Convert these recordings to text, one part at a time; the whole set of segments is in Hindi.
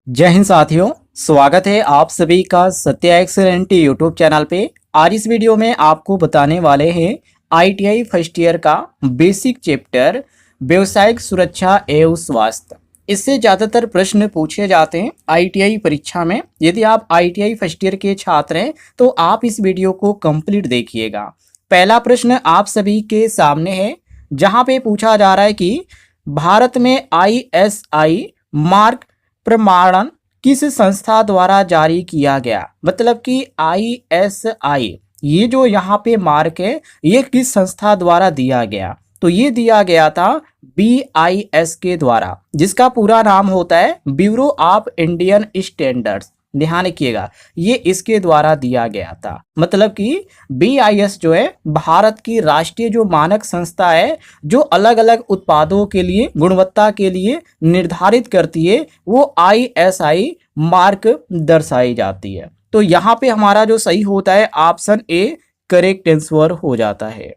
जय हिंद साथियों। स्वागत है आप सभी का सत्या एक्सेलेंट यूट्यूब चैनल पे। आज इस वीडियो में आपको बताने वाले हैं आईटीआई फर्स्ट ईयर का बेसिक चैप्टर व्यावसायिक सुरक्षा एवं स्वास्थ्य। इससे ज़्यादातर प्रश्न पूछे जाते हैं आईटीआई परीक्षा में। यदि आप आईटीआई फर्स्ट ईयर के छात्र हैं तो आप इस वीडियो को कंप्लीट देखिएगा। पहला प्रश्न आप सभी के सामने है, जहाँ पे पूछा जा रहा है कि भारत में आईएसआई मार्क प्रमाणन किस संस्था द्वारा जारी किया गया। मतलब कि आईएसआई ये जो यहाँ पे मार्क है ये किस संस्था द्वारा दिया गया। तो ये दिया गया था बीआईएस के द्वारा, जिसका पूरा नाम होता है ब्यूरो ऑफ इंडियन स्टैंडर्ड्स। ध्यान रखिएगा, ये इसके द्वारा दिया गया था। मतलब कि बीआईएस जो है भारत की राष्ट्रीय जो मानक संस्था है, जो अलग अलग उत्पादों के लिए गुणवत्ता के लिए निर्धारित करती है, वो आईएसआई मार्क दर्शाई जाती है। तो यहाँ पे हमारा जो सही होता है ऑप्शन ए करेक्ट आंसर हो जाता है।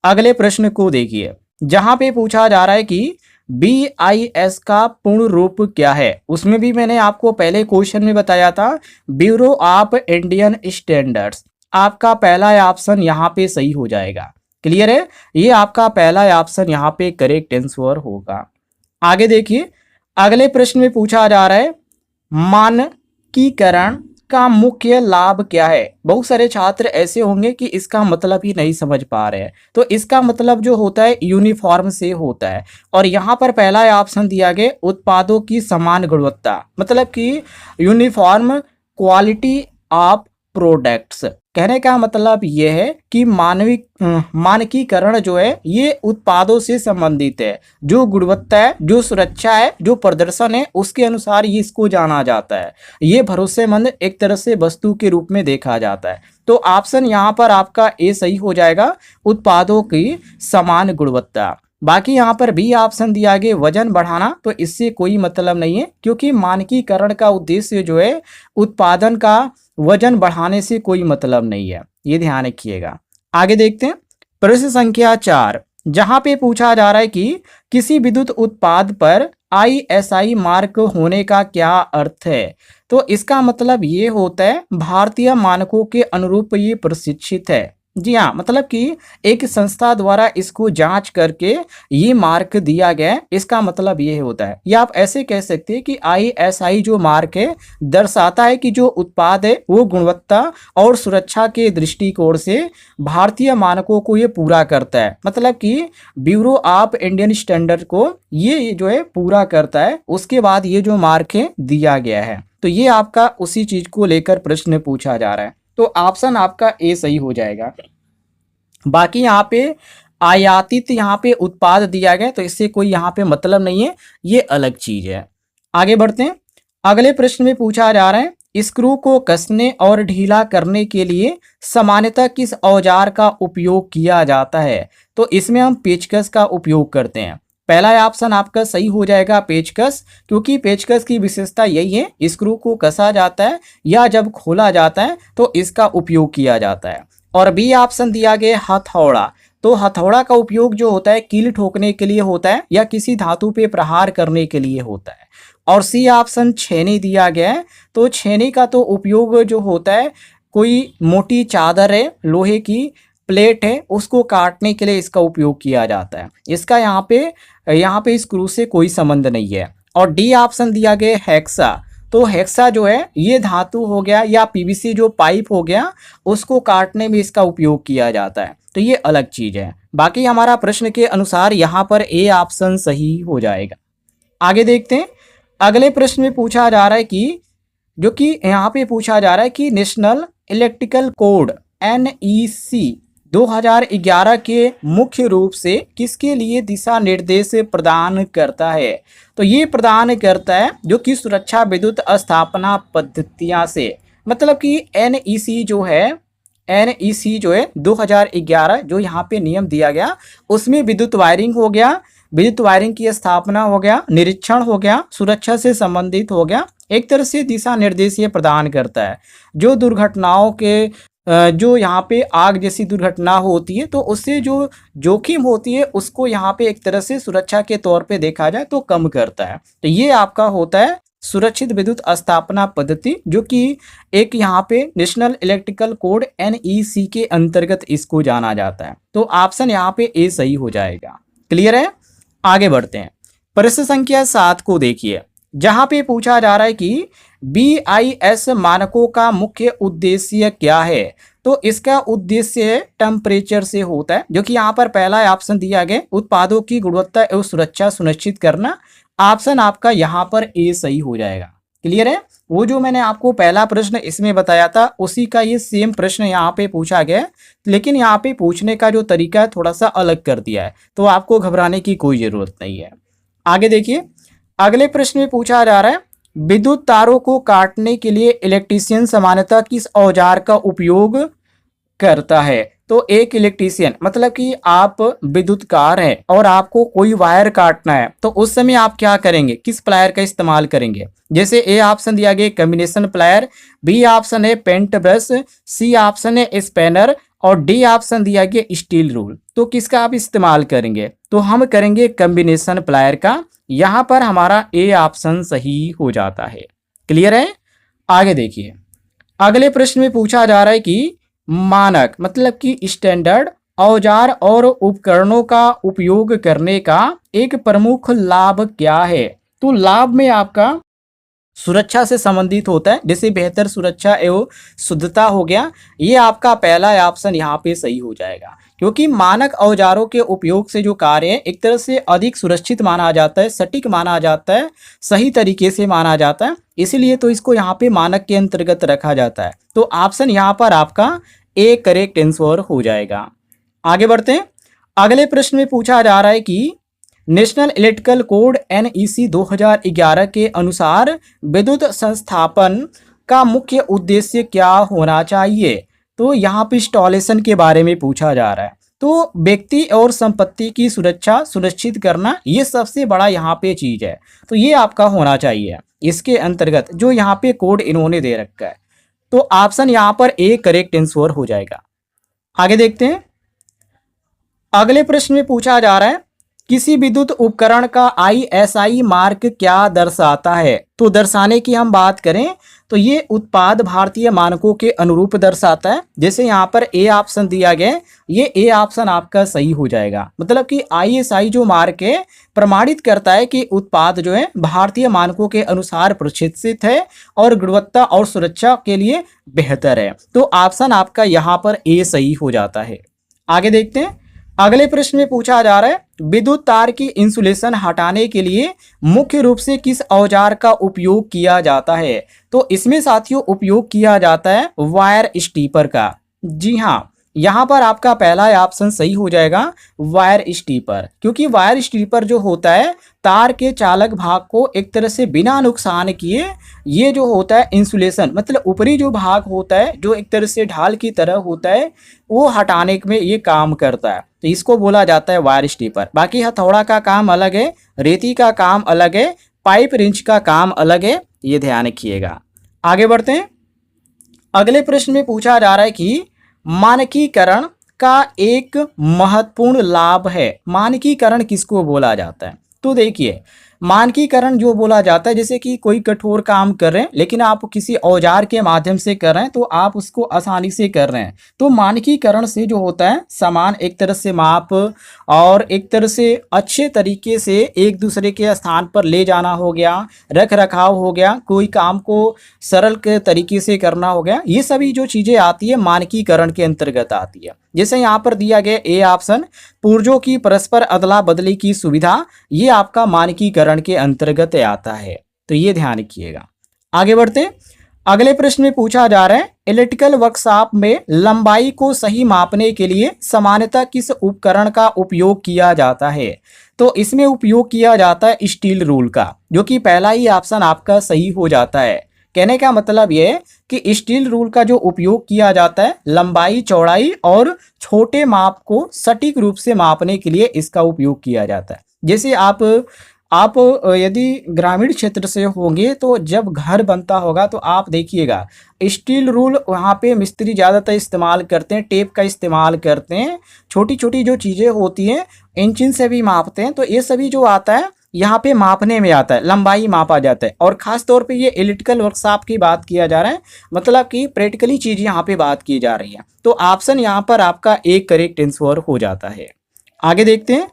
अगले प्रश्न को देखिए, जहां पे पूछा जा रहा है कि बीआईएस का पूर्ण रूप क्या है। उसमें भी मैंने आपको पहले क्वेश्चन में बताया था ब्यूरो ऑफ इंडियन स्टैंडर्ड्स। आपका पहला ऑप्शन यहाँ पे सही हो जाएगा। क्लियर है, ये आपका पहला ऑप्शन यहाँ पे करेक्ट आंसर होगा। आगे देखिए, अगले प्रश्न में पूछा जा रहा है मानकीकरण का मुख्य लाभ क्या है। बहुत सारे छात्र ऐसे होंगे कि इसका मतलब ही नहीं समझ पा रहे हैं। तो इसका मतलब जो होता है यूनिफॉर्म से होता है। और यहाँ पर पहला ऑप्शन दिया गया उत्पादों की समान गुणवत्ता, मतलब कि यूनिफॉर्म क्वालिटी ऑफ प्रोडक्ट्स। कहने का मतलब ये है कि मानकीकरण जो है ये उत्पादों से संबंधित है। जो गुणवत्ता है, जो सुरक्षा है, जो प्रदर्शन है, उसके अनुसार ये इसको जाना जाता है। ये भरोसेमंद एक तरह से वस्तु के रूप में देखा जाता है। तो ऑप्शन यहाँ पर आपका ए सही हो जाएगा, उत्पादों की समान गुणवत्ता। बाकी यहाँ पर बी ऑप्शन दिया गया वजन बढ़ाना, तो इससे कोई मतलब नहीं है, क्योंकि मानकीकरण का उद्देश्य जो है उत्पादन का वजन बढ़ाने से कोई मतलब नहीं है। ये ध्यान रखिएगा। आगे देखते हैं प्रश्न संख्या 4, जहां पे पूछा जा रहा है कि किसी विद्युत उत्पाद पर आईएसआई मार्क होने का क्या अर्थ है। तो इसका मतलब ये होता है भारतीय मानकों के अनुरूप ये प्रशिक्षित है। जी हाँ, मतलब कि एक संस्था द्वारा इसको जांच करके ये मार्क दिया गया है, इसका मतलब ये होता है। या आप ऐसे कह सकते हैं कि आईएसआई जो मार्क है दर्शाता है कि जो उत्पाद है वो गुणवत्ता और सुरक्षा के दृष्टिकोण से भारतीय मानकों को ये पूरा करता है। मतलब कि ब्यूरो ऑफ इंडियन स्टैंडर्ड को ये जो है पूरा करता है, उसके बाद ये जो मार्क है दिया गया है। तो ये आपका उसी चीज को लेकर प्रश्न पूछा जा रहा है। तो ऑप्शन आपका ए सही हो जाएगा। बाकी यहाँ पे आयातित यहाँ पे उत्पाद दिया गया, तो इससे कोई यहाँ पे मतलब नहीं है, ये अलग चीज है। आगे बढ़ते हैं। अगले प्रश्न में पूछा जा रहा है स्क्रू को कसने और ढीला करने के लिए सामान्यतः किस औजार का उपयोग किया जाता है। तो इसमें हम पेचकस का उपयोग करते हैं। पहला ऑप्शन आपका सही हो जाएगा पेचकस, क्योंकि पेचकस की विशेषता यही है, स्क्रू को कसा जाता है या जब खोला जाता है तो इसका उपयोग किया जाता है। और बी ऑप्शन दिया गया हथौड़ा। तो हथौड़ा का उपयोग जो होता है कील ठोकने के लिए होता है या किसी धातु पे प्रहार करने के लिए होता है। और सी ऑप्शन छेनी दिया गया है। तो छेनी का तो उपयोग जो होता है, कोई मोटी चादर है, लोहे की प्लेट है, उसको काटने के लिए इसका उपयोग किया जाता है। इसका यहाँ पे स्क्रू से कोई संबंध नहीं है। और डी ऑप्शन दिया गया हेक्सा। तो हेक्सा जो है ये धातु हो गया या पीवीसी जो पाइप हो गया, उसको काटने में इसका उपयोग किया जाता है। तो ये अलग चीज है। बाकी हमारा प्रश्न के अनुसार यहाँ पर ए ऑप्शन सही हो जाएगा। आगे देखते हैं। अगले प्रश्न में पूछा जा रहा है कि जो कि यहाँ पे पूछा जा रहा है कि नेशनल इलेक्ट्रिकल कोड NEC 2011 के मुख्य रूप से किसके लिए दिशा निर्देश प्रदान करता है। तो ये प्रदान करता है जो कि सुरक्षा विद्युत स्थापना पद्धतियां से। मतलब कि NEC जो है 2011 जो यहाँ पे नियम दिया गया, उसमें विद्युत वायरिंग हो गया, विद्युत वायरिंग की स्थापना हो गया, निरीक्षण हो गया, सुरक्षा से संबंधित हो गया। एक तरह से दिशा निर्देश ये प्रदान करता है। जो दुर्घटनाओं के जो यहाँ पे आग जैसी दुर्घटना होती है तो उससे जो जोखिम होती है उसको यहाँ पे एक तरह से सुरक्षा के तौर पे देखा जाए तो कम करता है। तो ये आपका होता है सुरक्षित विद्युत स्थापना पद्धति, जो कि एक यहाँ पे नेशनल इलेक्ट्रिकल कोड NEC के अंतर्गत इसको जाना जाता है। तो ऑप्शन यहाँ पे ए सही हो जाएगा। क्लियर है? आगे बढ़ते हैं। प्रश्न संख्या 7 को देखिए, जहां पे पूछा जा रहा है कि BIS मानकों का मुख्य उद्देश्य क्या है। तो इसका उद्देश्य टेम्परेचर से होता है, जो कि यहाँ पर पहला ऑप्शन दिया गया, उत्पादों की गुणवत्ता एवं सुरक्षा सुनिश्चित करना। ऑप्शन आपका यहाँ पर ए सही हो जाएगा। क्लियर है? वो जो मैंने आपको पहला प्रश्न इसमें बताया था उसी का ये सेम प्रश्न यहाँ पे पूछा गया है, लेकिन यहाँ पे पूछने का जो तरीका है थोड़ा सा अलग कर दिया है, तो आपको घबराने की कोई जरूरत नहीं है। आगे देखिए, अगले प्रश्न में पूछा जा रहा है, विद्युत तारों को काटने के लिए इलेक्ट्रीशियन सामान्यतः किस औजार का उपयोग करता है। तो एक इलेक्ट्रीशियन मतलब कि आप विद्युतकार हैं और आपको कोई वायर काटना है, तो उस समय आप क्या करेंगे, किस प्लायर का इस्तेमाल करेंगे। जैसे ए ऑप्शन दिया गया कॉम्बिनेशन प्लायर, बी ऑप्शन है पेंट ब्रश, सी ऑप्शन है स्पैनर और डी ऑप्शन दिया गया स्टील रूल। तो किसका आप इस्तेमाल करेंगे, तो हम करेंगे कॉम्बिनेशन प्लायर का। यहाँ पर हमारा ए ऑप्शन सही हो जाता है। क्लियर है? आगे देखिए, अगले प्रश्न में पूछा जा रहा है कि मानक मतलब कि स्टैंडर्ड औजार और उपकरणों का उपयोग करने का एक प्रमुख लाभ क्या है। तो लाभ में आपका सुरक्षा से संबंधित होता है, जैसे बेहतर सुरक्षा एवं शुद्धता हो गया। ये आपका पहला ऑप्शन यहाँ पे सही हो जाएगा, क्योंकि मानक औजारों के उपयोग से जो कार्य है एक तरह से अधिक सुरक्षित माना जाता है, सटीक माना जाता है, सही तरीके से माना जाता है, इसीलिए तो इसको यहाँ पे मानक के अंतर्गत रखा जाता है। तो ऑप्शन यहाँ पर आपका ए करेक्ट आंसर हो जाएगा। आगे बढ़ते हैं। अगले प्रश्न में पूछा जा रहा है कि नेशनल इलेक्ट्रिकल कोड NEC 2011 के अनुसार विद्युत संस्थापन का मुख्य उद्देश्य क्या होना चाहिए। तो यहाँ पे इंस्टॉलेशन के बारे में पूछा जा रहा है। तो व्यक्ति और संपत्ति की सुरक्षा सुनिश्चित करना, ये सबसे बड़ा यहाँ पे चीज है, तो ये आपका होना चाहिए इसके अंतर्गत जो यहाँ पे कोड इन्होंने दे रखा है। तो ऑप्शन यहाँ पर ए करेक्ट आंसर हो जाएगा। आगे देखते हैं। अगले प्रश्न में पूछा जा रहा है, किसी विद्युत उपकरण का ISI मार्क क्या दर्शाता है। तो दर्शाने की हम बात करें तो ये उत्पाद भारतीय मानकों के अनुरूप दर्शाता है। जैसे यहाँ पर ए ऑप्शन दिया गया, ये ए ऑप्शन आपका सही हो जाएगा। मतलब कि ISI जो मार्क है प्रमाणित करता है कि उत्पाद जो है भारतीय मानकों के अनुसार प्रशिक्षित है और गुणवत्ता और सुरक्षा के लिए बेहतर है। तो ऑप्शन आपका यहाँ पर ए सही हो जाता है। आगे देखते हैं। अगले प्रश्न में पूछा जा रहा है, विद्युत तार की इंसुलेशन हटाने के लिए मुख्य रूप से किस औजार का उपयोग किया जाता है। तो इसमें साथियों उपयोग किया जाता है वायर स्टीपर का। जी हाँ, यहाँ पर आपका पहला ऑप्शन सही हो जाएगा वायर स्टीपर, क्योंकि वायर स्टीपर जो होता है तार के चालक भाग को एक तरह से बिना नुकसान किए, ये जो होता है इंसुलेशन मतलब ऊपरी जो भाग होता है जो एक तरह से ढाल की तरह होता है, वो हटाने में ये काम करता है। तो इसको बोला जाता है वायर स्टीपर। बाकी हथौड़ा का काम अलग है, रेती का काम अलग है, पाइप रिंच का काम अलग है, ये ध्यान रखिएगा। आगे बढ़ते हैं। अगले प्रश्न में पूछा जा रहा है कि मानकीकरण का एक महत्वपूर्ण लाभ है। मानकीकरण किसको बोला जाता है। तो देखिए, मानकीकरण जो बोला जाता है, जैसे कि कोई कठोर काम कर रहे हैं लेकिन आप किसी औजार के माध्यम से कर रहे हैं तो आप उसको आसानी से कर रहे हैं। तो मानकीकरण से जो होता है सामान एक तरह से माप और एक तरह से अच्छे तरीके से एक दूसरे के स्थान पर ले जाना हो गया, रख रखाव हो गया, कोई काम को सरल के तरीके से करना हो गया, ये सभी जो चीज़ें आती है मानकीकरण के अंतर्गत आती है। जैसे यहाँ पर दिया गया ए ऑप्शन, पुर्जों की परस्पर अदला बदली की सुविधा, ये आपका मानकीकरण के अंतर्गत आता है। तो ये ध्यान रखिएगा। आगे बढ़ते हैं। अगले प्रश्न में पूछा जा रहा है, इलेक्ट्रिकल वर्कशॉप में लंबाई को सही मापने के लिए सामान्यतः किस उपकरण का उपयोग किया जाता है। तो इसमें उपयोग किया जाता है स्टील रूल का, जो कि पहला ही ऑप्शन आपका सही हो जाता है। कहने का मतलब ये है कि स्टील रूल का जो उपयोग किया जाता है लंबाई, चौड़ाई और छोटे माप को सटीक रूप से मापने के लिए इसका उपयोग किया जाता है। जैसे आप यदि ग्रामीण क्षेत्र से होंगे तो जब घर बनता होगा तो आप देखिएगा स्टील रूल वहाँ पे मिस्त्री ज़्यादातर इस्तेमाल करते हैं, टेप का इस्तेमाल करते हैं, छोटी छोटी जो चीज़ें होती हैं इंचिन से भी मापते हैं। तो ये सभी जो आता है यहाँ पे मापने में आता है, लंबाई मापा जाता है। और ख़ास तौर पे ये इलेक्ट्रिकल वर्कशॉप की बात किया जा रहा है, मतलब कि प्रैक्टिकली चीज़ यहाँ पे बात की जा रही है। तो ऑप्शन यहाँ पर आपका एक करेक्ट आंसर हो जाता है। आगे देखते हैं।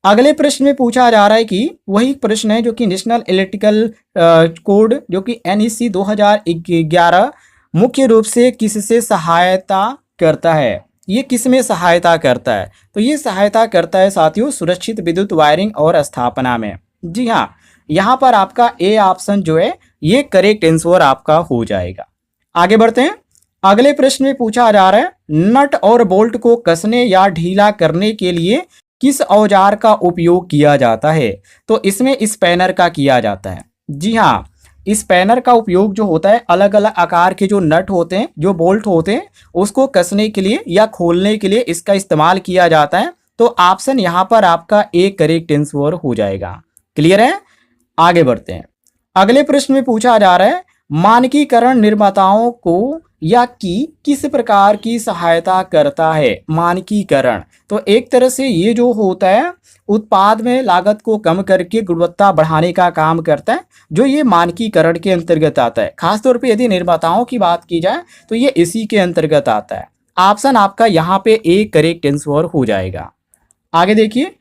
अगले प्रश्न में पूछा जा रहा है कि वही प्रश्न है जो कि नेशनल इलेक्ट्रिकल कोड जो कि NEC 2011 मुख्य रूप से किससे सहायता करता है। ये किस में सहायता करता है? तो ये सहायता करता है साथियों सुरक्षित विद्युत वायरिंग और स्थापना में। जी हाँ, यहाँ पर आपका ए ऑप्शन जो है ये करेक्ट आंसर आपका हो जाएगा। आगे बढ़ते हैं। अगले प्रश्न में पूछा जा रहा है नट और बोल्ट को कसने या ढीला करने के लिए किस औजार का उपयोग किया जाता है? तो इसमें स्पैनर का किया जाता है। जी हाँ, स्पैनर का उपयोग जो होता है अलग अलग आकार के जो नट होते हैं, जो बोल्ट होते हैं, उसको कसने के लिए या खोलने के लिए इसका इस्तेमाल किया जाता है। तो ऑप्शन यहाँ पर आपका एक करेक्ट आंसर हो जाएगा। क्लियर है? आगे बढ़ते हैं। अगले प्रश्न में पूछा जा रहा है मानकीकरण निर्माताओं को या की किस प्रकार की सहायता करता है? मानकीकरण तो एक तरह से ये जो होता है उत्पाद में लागत को कम करके गुणवत्ता बढ़ाने का काम करता है, जो ये मानकीकरण के अंतर्गत आता है। खासतौर पे यदि निर्माताओं की बात की जाए तो ये इसी के अंतर्गत आता है। ऑप्शन आपका यहाँ पे एक करेक्ट आंसर हो जाएगा। आगे देखिए।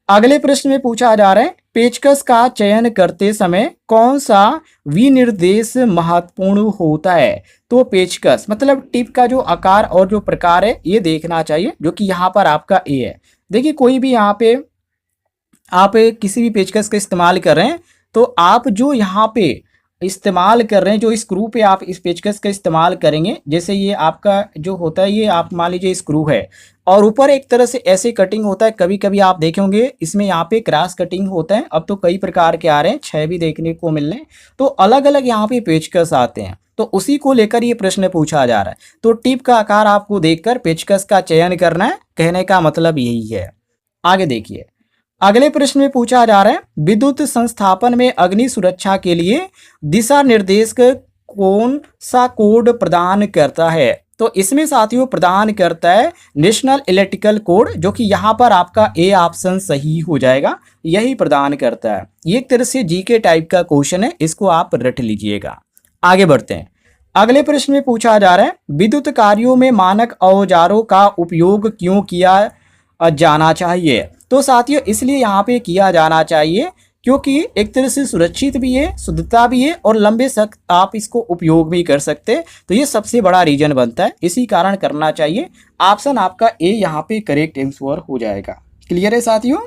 अगले प्रश्न में पूछा जा रहा है पेचकस का चयन करते समय कौन सा विनिर्देश महत्वपूर्ण होता है? तो पेचकस मतलब टिप का जो आकार और जो प्रकार है ये देखना चाहिए, जो कि यहाँ पर आपका ए है। देखिए कोई भी यहाँ पे आप किसी भी पेचकस का इस्तेमाल कर रहे हैं तो आप जो यहाँ पे इस्तेमाल कर रहे हैं, जो स्क्रू पे आप इस पेचकस का इस्तेमाल करेंगे, जैसे ये आपका जो होता है ये आप मान लीजिए स्क्रू है और ऊपर एक तरह से ऐसे कटिंग होता है। कभी कभी आप देखेंगे इसमें यहाँ पे क्रॉस कटिंग होता है। अब तो कई प्रकार के आ रहे हैं, 6 भी देखने को मिल रहे हैं। तो अलग अलग यहाँ पे पेचकस आते हैं, तो उसी को लेकर ये प्रश्न पूछा जा रहा है। तो टिप का आकार आपको देखकर पेचकस का चयन करना है, कहने का मतलब यही है। आगे देखिए। अगले प्रश्न में पूछा जा रहा है विद्युत संस्थापन में अग्नि सुरक्षा के लिए दिशा निर्देश कौन सा कोड प्रदान करता है? तो इसमें साथियों प्रदान करता है नेशनल इलेक्ट्रिकल कोड, जो कि यहाँ पर आपका ए ऑप्शन सही हो जाएगा। यही प्रदान करता है। ये एक तरह से जीके टाइप का क्वेश्चन है, इसको आप रट लीजिएगा। आगे बढ़ते हैं। अगले प्रश्न में पूछा जा रहा है विद्युत कार्यों में मानक औजारों का उपयोग क्यों किया जाना चाहिए? तो साथियों इसलिए यहाँ पे किया जाना चाहिए क्योंकि एक तरह से सुरक्षित भी है, शुद्धता भी है और लंबे तक आप इसको उपयोग भी कर सकते हैं। तो ये सबसे बड़ा रीजन बनता है, इसी कारण करना चाहिए। ऑप्शन आपका ए यहाँ पे करेक्ट आंसर हो जाएगा। क्लियर है साथियों?